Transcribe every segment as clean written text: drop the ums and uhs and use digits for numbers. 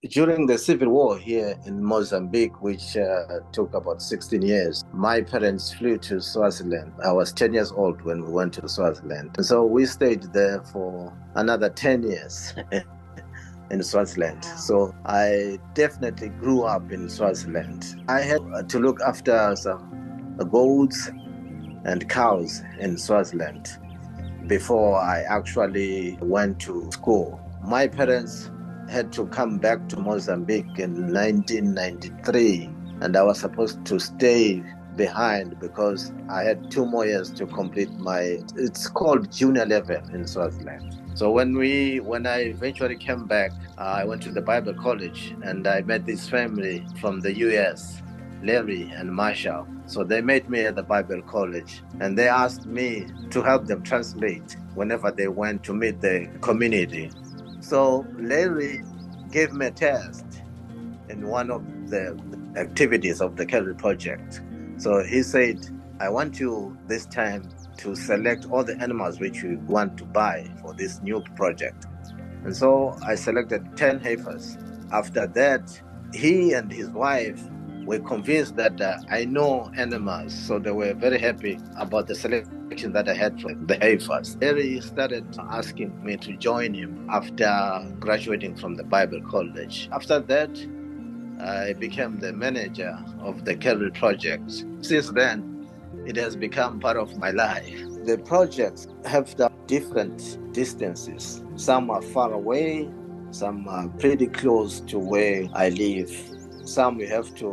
During the civil war here in Mozambique, which took about 16 years, my parents flew to Swaziland. I was 10 years old when we went to Swaziland. And so we stayed there for another 10 years in Swaziland. Wow. So I definitely grew up in Swaziland. I had to look after some goats and cows in Swaziland before I actually went to school. My parents had to come back to Mozambique in 1993, and I was supposed to stay behind because I had 2 more years to complete it's called junior level in Swaziland. So when I eventually came back, I went to the Bible college and I met this family from the US, Larry and Marshall. So they met me at the Bible college and they asked me to help them translate whenever they went to meet the community. So Larry gave me a test in one of the activities of the Calvary Project. So he said, I want you this time to select all the animals which you want to buy for this new project. And so I selected 10 heifers. After that, he and his wife were convinced that I know animals. So they were very happy about the selection that I had from the heifers. Larry started asking me to join him after graduating from the Bible college. After that, I became the manager of the Calvary Project. Since then, it has become part of my life. The projects have different distances. Some are far away, some are pretty close to where I live. Some we have to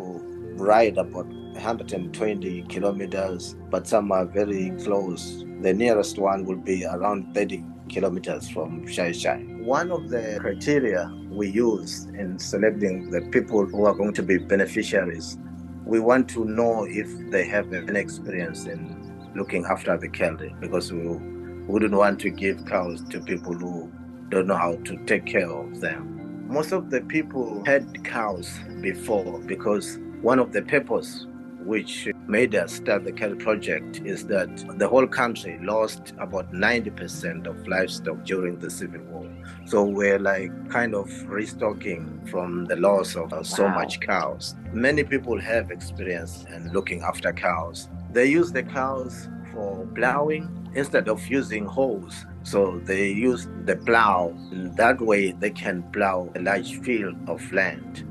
ride about 120 kilometers, but some are very close. The nearest one will be around 30 kilometers from Shai Shai. One of the criteria we use in selecting the people who are going to be beneficiaries, we want to know if they have an experience in looking after the cattle, because we wouldn't want to give cows to people who don't know how to take care of them. Most of the people had cows before because one of the purpose which made us start the cattle project is that the whole country lost about 90% of livestock during the Civil War. So we're like kind of restocking from the loss of so much cows. Many people have experience in looking after cows. They use the cows for plowing instead of using hoes. So they use the plow. That way they can plow a large field of land.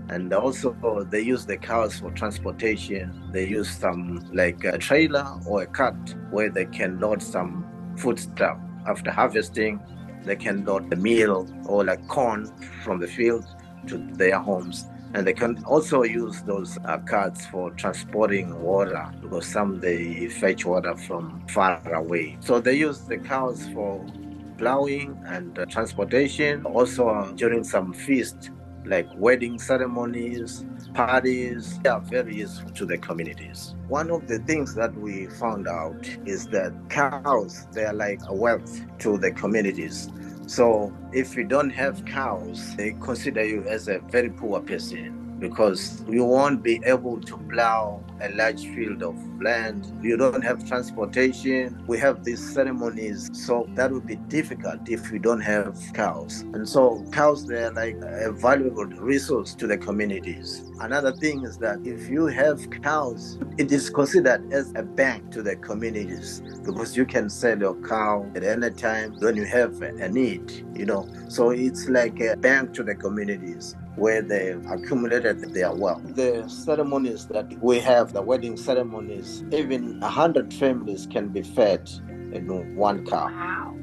And also they use the cows for transportation. They use some like a trailer or a cart where they can load some foodstuff. After harvesting, they can load the meal or like corn from the field to their homes. And they can also use those carts for transporting water, because some they fetch water from far away. So they use the cows for plowing and transportation. Also during some feasts, like wedding ceremonies, parties, they are very useful to the communities. One of the things that we found out is that cows, they are like a wealth to the communities. So if you don't have cows, they consider you as a very poor person, because you won't be able to plow a large field of land. You don't have transportation. We have these ceremonies, so that would be difficult if we don't have cows. And so cows, they're like a valuable resource to the communities. Another thing is that if you have cows, it is considered as a bank to the communities, because you can sell your cow at any time when you have a need, So it's like a bank to the communities where they've accumulated their wealth. The ceremonies that we have, the wedding ceremonies, even 100 families can be fed in one cow. Wow.